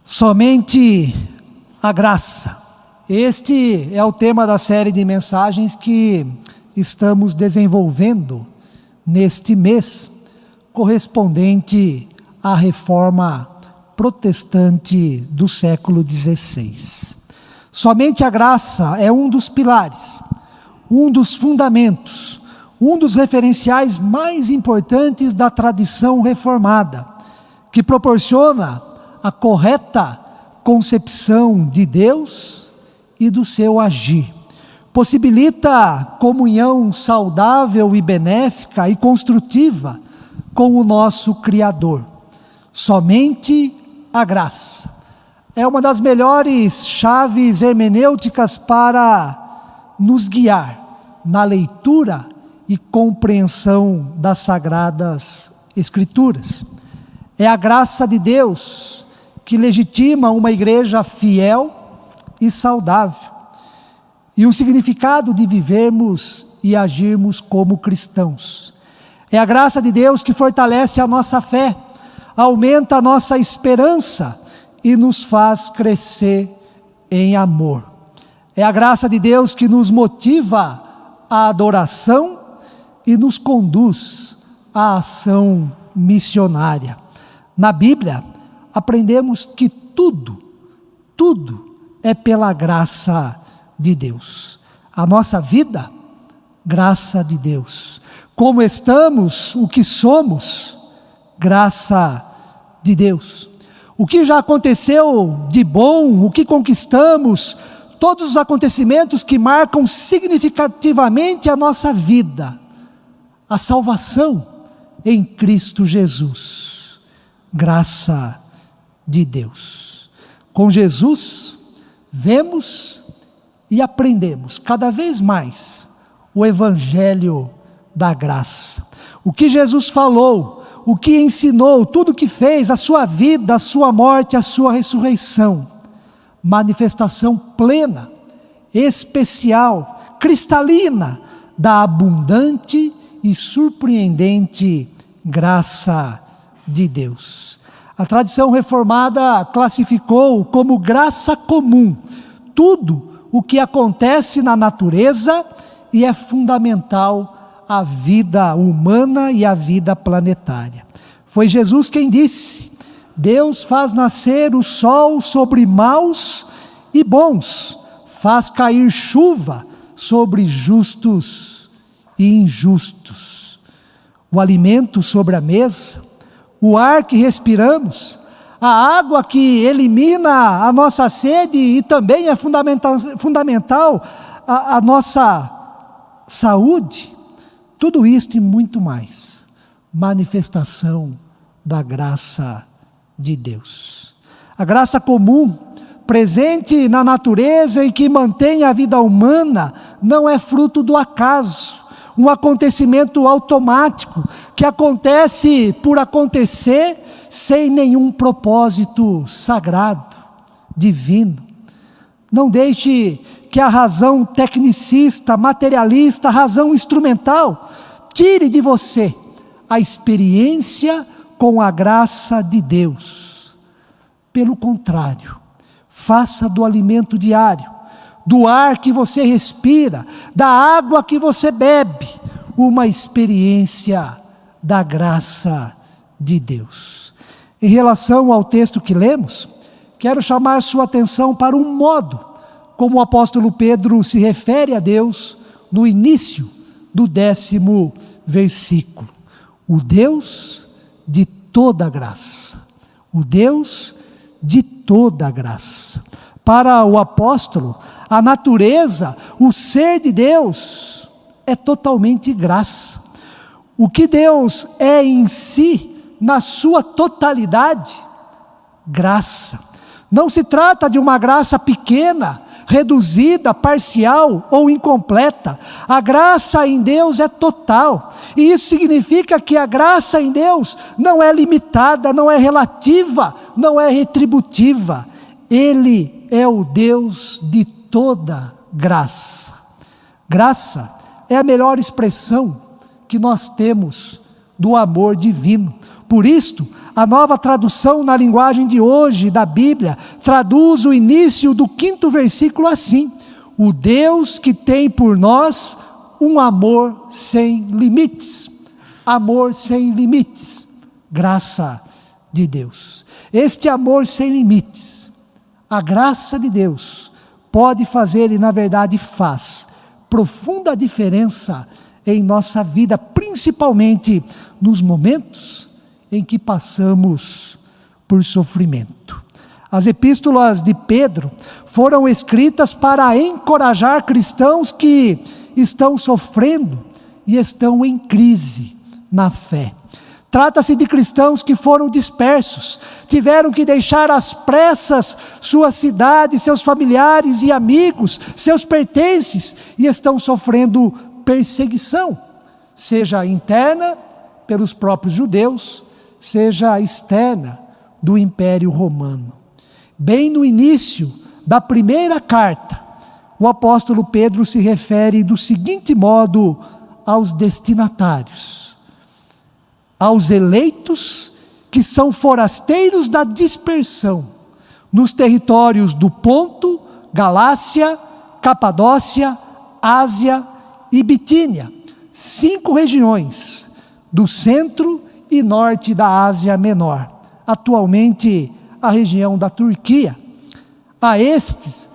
Somente a graça. Este é o tema da série de mensagens que estamos desenvolvendo neste mês, correspondente à reforma protestante do século XVI. Somente a graça é um dos pilares, um dos fundamentos, um dos referenciais mais importantes da tradição reformada, que proporciona a correta concepção de Deus e do seu agir. Possibilita comunhão saudável e benéfica e construtiva com o nosso Criador. Somente a graça é uma das melhores chaves hermenêuticas para nos guiar na leitura e compreensão das Sagradas Escrituras. É a graça de Deus que legitima uma igreja fiel e saudável, e o significado de vivermos e agirmos como cristãos. É a graça de Deus que fortalece a nossa fé, aumenta a nossa esperança e nos faz crescer em amor. É a graça de Deus que nos motiva à adoração e nos conduz à ação missionária. Na Bíblia, aprendemos que tudo é pela graça de Deus. A nossa vida, graça de Deus. Como estamos, o que somos, graça de Deus. O que já aconteceu de bom, o que conquistamos, todos os acontecimentos que marcam significativamente a nossa vida, a salvação em Cristo Jesus. Graça de Deus. Com Jesus, vemos e aprendemos cada vez mais o Evangelho da graça. O que Jesus falou, o que ensinou, tudo o que fez, a sua vida, a sua morte, a sua ressurreição. Manifestação plena, especial, cristalina da abundante e surpreendente graça de Deus. A tradição reformada classificou como graça comum tudo o que acontece na natureza e é fundamental à vida humana e à vida planetária. Foi Jesus quem disse: Deus faz nascer o sol sobre maus e bons, faz cair chuva sobre justos e injustos. O alimento sobre a mesa, o ar que respiramos, a água que elimina a nossa sede e também é fundamental a nossa saúde, tudo isto e muito mais, manifestação da graça de Deus. A graça comum, presente na natureza e que mantém a vida humana, não é fruto do acaso, um acontecimento automático, que acontece por acontecer, sem nenhum propósito sagrado, divino. Não deixe que a razão tecnicista, materialista, a razão instrumental, tire de você a experiência com a graça de Deus. Pelo contrário, faça do alimento diário, do ar que você respira, da água que você bebe, uma experiência da graça de Deus. Em relação ao texto que lemos, quero chamar sua atenção para um modo como o apóstolo Pedro se refere a Deus no início do 10º versículo. O Deus de toda graça. O Deus de toda graça. Para o apóstolo, a natureza, o ser de Deus é totalmente graça. O que Deus é em si, na sua totalidade, graça. Não se trata de uma graça pequena, reduzida, parcial ou incompleta. A graça em Deus é total. E isso significa que a graça em Deus não é limitada, não é relativa, não é retributiva. Ele é o Deus de toda graça. Graça é a melhor expressão que nós temos do amor divino. Por isto, a Nova Tradução na linguagem de hoje da Bíblia traduz o início do 5º versículo assim: o Deus que tem por nós um amor sem limites. Amor sem limites. Graça de Deus. Este amor sem limites, a graça de Deus, pode fazer, e na verdade faz, profunda diferença em nossa vida, principalmente nos momentos em que passamos por sofrimento. As epístolas de Pedro foram escritas para encorajar cristãos que estão sofrendo e estão em crise na fé. Trata-se de cristãos que foram dispersos, tiveram que deixar às pressas sua cidade, seus familiares e amigos, seus pertences, e estão sofrendo perseguição, seja interna pelos próprios judeus, seja externa do Império Romano. Bem no início da primeira carta, o apóstolo Pedro se refere do seguinte modo aos destinatários: aos eleitos que são forasteiros da dispersão, nos territórios do Ponto, Galácia, Capadócia, Ásia e Bitínia, 5 regiões do centro e norte da Ásia Menor, atualmente a região da Turquia. A estes,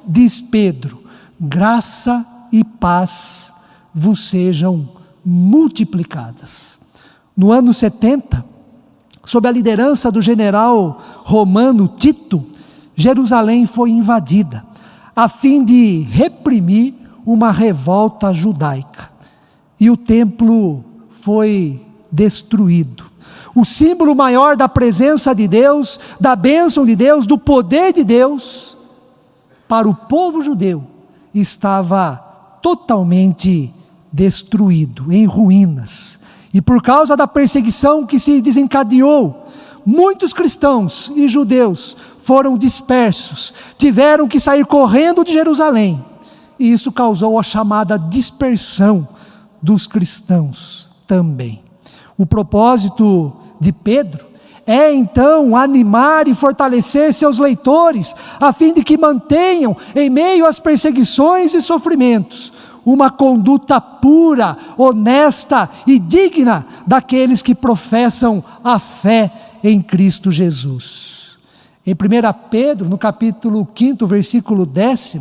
diz Pedro, graça e paz vos sejam multiplicadas. No ano 70, sob a liderança do general romano Tito, Jerusalém foi invadida, a fim de reprimir uma revolta judaica. E o templo foi destruído. O símbolo maior da presença de Deus, da bênção de Deus, do poder de Deus, para o povo judeu, estava totalmente destruído, em ruínas. E por causa da perseguição que se desencadeou, muitos cristãos e judeus foram dispersos, tiveram que sair correndo de Jerusalém, e isso causou a chamada dispersão dos cristãos também. O propósito de Pedro é então animar e fortalecer seus leitores, a fim de que mantenham, em meio às perseguições e sofrimentos, uma conduta pura, honesta e digna daqueles que professam a fé em Cristo Jesus. Em 1 Pedro, no capítulo 5, versículo 10,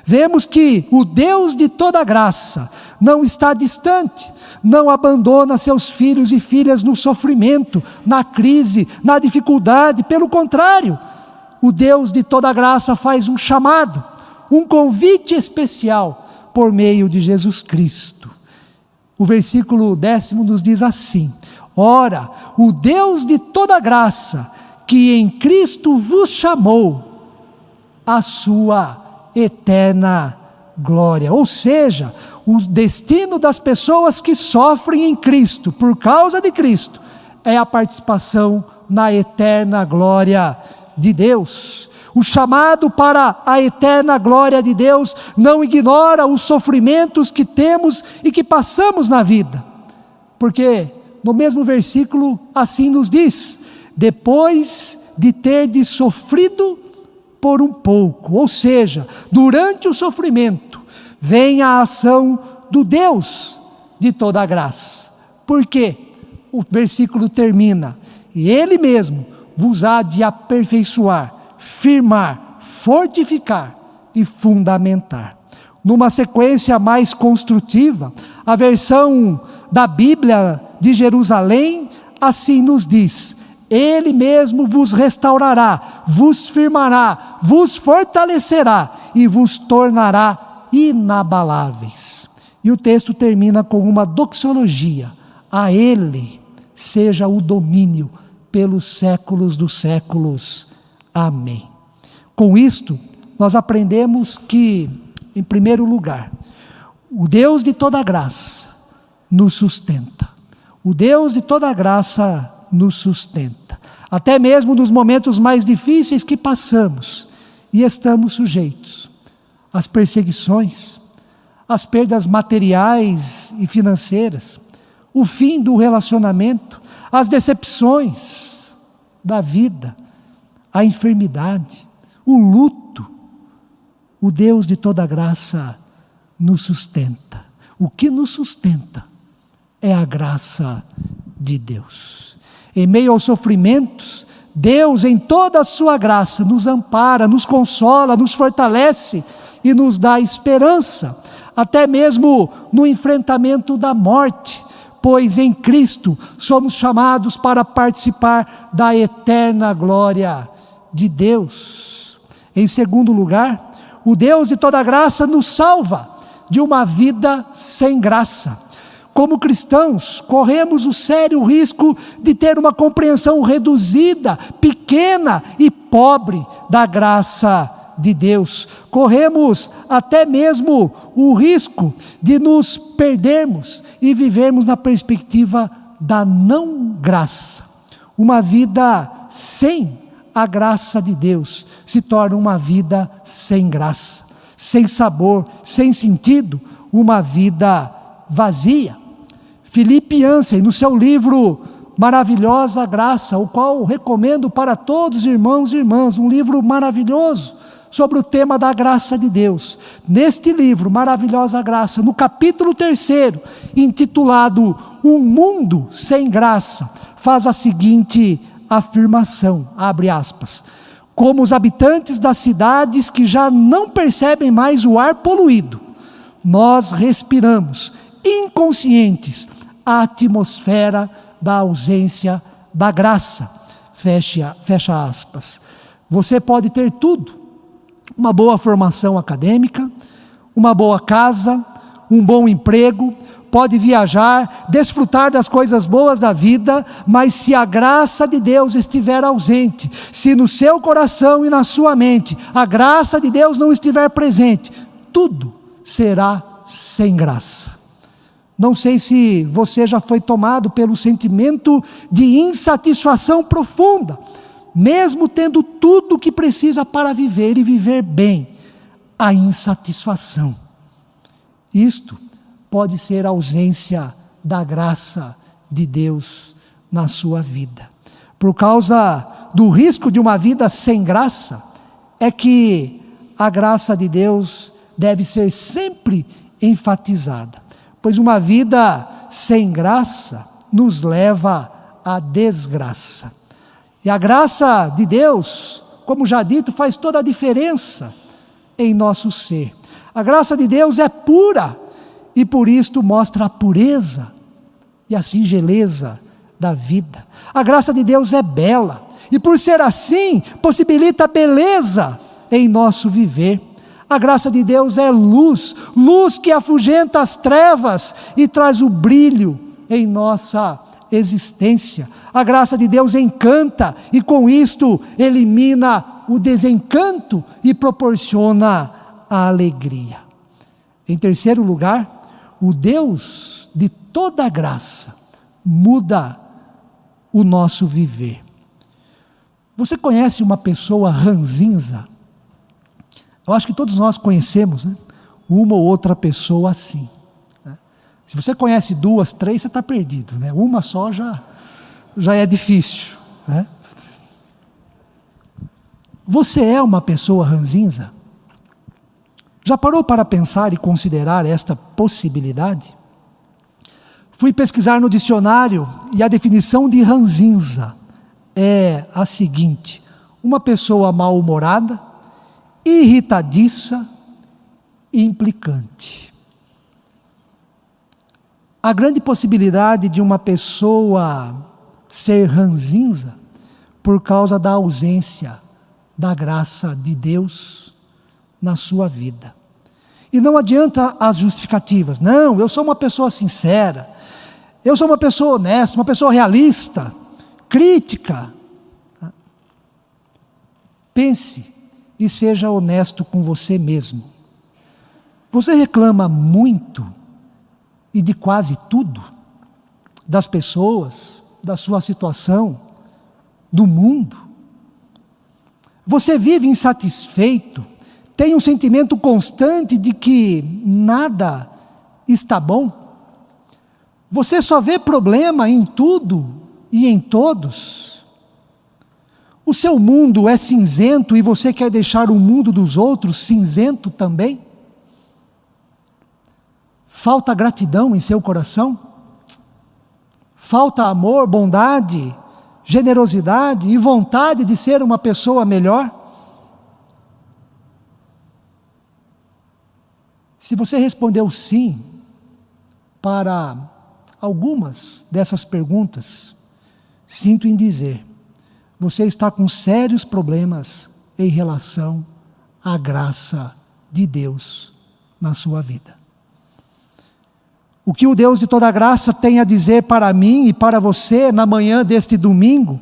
vemos que o Deus de toda graça não está distante, não abandona seus filhos e filhas no sofrimento, na crise, na dificuldade. Pelo contrário, o Deus de toda graça faz um chamado, um convite especial por meio de Jesus Cristo. O versículo 10 nos diz assim: ora, o Deus de toda graça, que em Cristo vos chamou à sua eterna glória. Ou seja, o destino das pessoas que sofrem em Cristo, por causa de Cristo, é a participação na eterna glória de Deus. O chamado para a eterna glória de Deus não ignora os sofrimentos que temos e que passamos na vida. Porque no mesmo versículo assim nos diz: depois de terdes sofrido por um pouco, ou seja, durante o sofrimento, vem a ação do Deus de toda a graça. Por quê? O versículo termina: e Ele mesmo vos há de aperfeiçoar, firmar, fortificar e fundamentar. Numa sequência mais construtiva, a versão da Bíblia de Jerusalém assim nos diz: Ele mesmo vos restaurará, vos firmará, vos fortalecerá e vos tornará inabaláveis. E o texto termina com uma doxologia: a Ele seja o domínio pelos séculos dos séculos. Amém. Com isto, nós aprendemos que, em primeiro lugar, o Deus de toda graça nos sustenta. O Deus de toda graça nos sustenta. Até mesmo nos momentos mais difíceis que passamos, e estamos sujeitos às perseguições, às perdas materiais e financeiras, o fim do relacionamento, as decepções da vida, a enfermidade, o luto. O Deus de toda graça nos sustenta. O que nos sustenta é a graça de Deus. Em meio aos sofrimentos, Deus, em toda a sua graça, nos ampara, nos consola, nos fortalece e nos dá esperança, até mesmo no enfrentamento da morte, pois em Cristo somos chamados para participar da eterna glória de Deus. Em segundo lugar, o Deus de toda graça nos salva de uma vida sem graça. Como cristãos, corremos o sério risco de ter uma compreensão reduzida, pequena e pobre da graça de Deus. Corremos até mesmo o risco de nos perdermos e vivermos na perspectiva da não graça. Uma vida sem a graça de Deus se torna uma vida sem graça, sem sabor, sem sentido, uma vida vazia. Philip Yancey, no seu livro Maravilhosa Graça, o qual recomendo para todos os irmãos e irmãs, um livro maravilhoso sobre o tema da graça de Deus. Neste livro, Maravilhosa Graça, no capítulo 3, intitulado Um Mundo Sem Graça, faz a seguinte afirmação, abre aspas: como os habitantes das cidades que já não percebem mais o ar poluído, nós respiramos, inconscientes, a atmosfera da ausência da graça. Fecha aspas. Você pode ter tudo: uma boa formação acadêmica, uma boa casa, um bom emprego, pode viajar, desfrutar das coisas boas da vida, mas se a graça de Deus estiver ausente, se no seu coração e na sua mente a graça de Deus não estiver presente, tudo será sem graça. Não sei se você já foi tomado pelo sentimento de insatisfação profunda, mesmo tendo tudo o que precisa para viver e viver bem, a insatisfação. Isto pode ser a ausência da graça de Deus na sua vida. Por causa do risco de uma vida sem graça, é que a graça de Deus deve ser sempre enfatizada, pois uma vida sem graça nos leva à desgraça. E a graça de Deus, como já dito, faz toda a diferença em nosso ser. A graça de Deus é pura, e por isto mostra a pureza e a singeleza da vida. A graça de Deus é bela, e por ser assim, possibilita beleza em nosso viver. A graça de Deus é luz, luz que afugenta as trevas e traz o brilho em nossa existência. A graça de Deus encanta, e com isto elimina o desencanto e proporciona a alegria. Em terceiro lugar, o Deus de toda graça muda o nosso viver. Você conhece uma pessoa ranzinza? Eu acho que todos nós conhecemos, né? Uma ou outra pessoa assim, né? Se você conhece 2, 3, você está perdido, né? Uma só já é difícil, né? Você é uma pessoa ranzinza? Já parou para pensar e considerar esta possibilidade? Fui pesquisar no dicionário e a definição de ranzinza é a seguinte: uma pessoa mal-humorada, irritadiça e implicante. A grande possibilidade de uma pessoa ser ranzinza por causa da ausência da graça de Deus na sua vida. E não adianta as justificativas. Não, eu sou uma pessoa sincera, eu sou uma pessoa honesta, uma pessoa realista, crítica. Pense e seja honesto com você mesmo. Você reclama muito e de quase tudo, das pessoas, da sua situação, do mundo. Você vive insatisfeito, tem um sentimento constante de que nada está bom? Você só vê problema em tudo e em todos? O seu mundo é cinzento e você quer deixar o mundo dos outros cinzento também? Falta gratidão em seu coração? Falta amor, bondade, generosidade e vontade de ser uma pessoa melhor? Se você respondeu sim para algumas dessas perguntas, sinto em dizer, você está com sérios problemas em relação à graça de Deus na sua vida. O que o Deus de toda graça tem a dizer para mim e para você na manhã deste domingo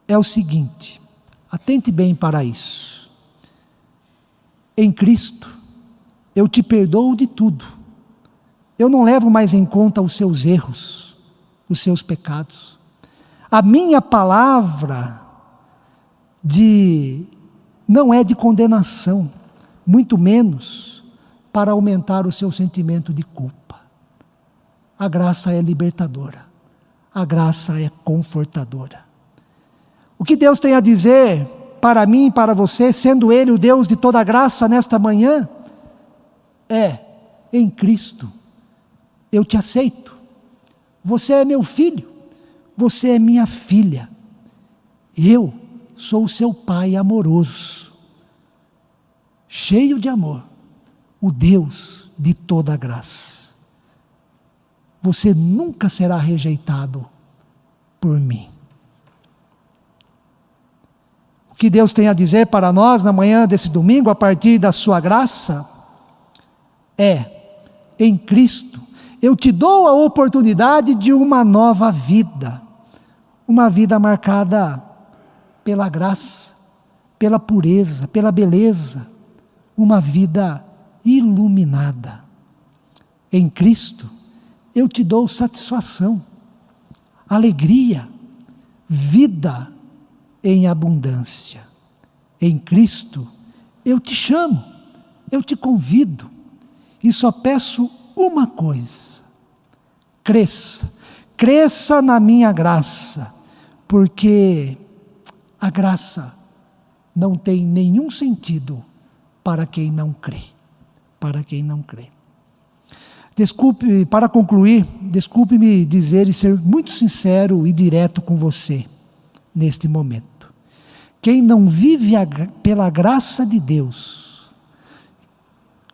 é o seguinte, atente bem para isso. Em Cristo, eu te perdoo de tudo. Eu não levo mais em conta os seus erros, os seus pecados. A minha palavra não é de condenação, muito menos para aumentar o seu sentimento de culpa. A graça é libertadora. A graça é confortadora. O que Deus tem a dizer para mim e para você, sendo Ele o Deus de toda graça nesta manhã, é, em Cristo, eu te aceito. Você é meu filho, você é minha filha. Eu sou o seu pai amoroso, cheio de amor, o Deus de toda graça. Você nunca será rejeitado por mim. O que Deus tem a dizer para nós na manhã desse domingo, a partir da sua graça, é, em Cristo, eu te dou a oportunidade de uma nova vida. Uma vida marcada pela graça, pela pureza, pela beleza. Uma vida iluminada. Em Cristo, eu te dou satisfação, alegria, vida em abundância. Em Cristo, eu te chamo, eu te convido, e só peço uma coisa: cresça na minha graça, porque a graça não tem nenhum sentido para quem não crê. Para quem não crê. Desculpe, para concluir, desculpe-me dizer e ser muito sincero e direto com você, neste momento. Quem não vive pela graça de Deus,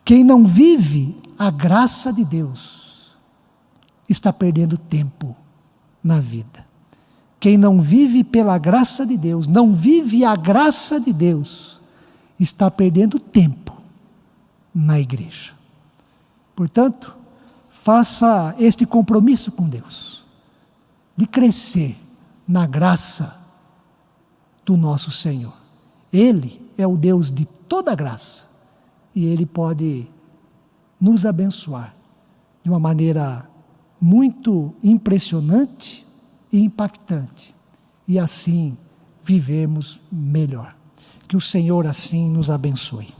quem não vive a graça de Deus, está perdendo tempo na vida. Quem não vive pela graça de Deus, não vive a graça de Deus, está perdendo tempo na igreja. Portanto, faça este compromisso com Deus, de crescer na graça do nosso Senhor. Ele é o Deus de toda graça, e Ele pode nos abençoar de uma maneira muito impressionante e impactante, e assim vivermos melhor. Que o Senhor assim nos abençoe.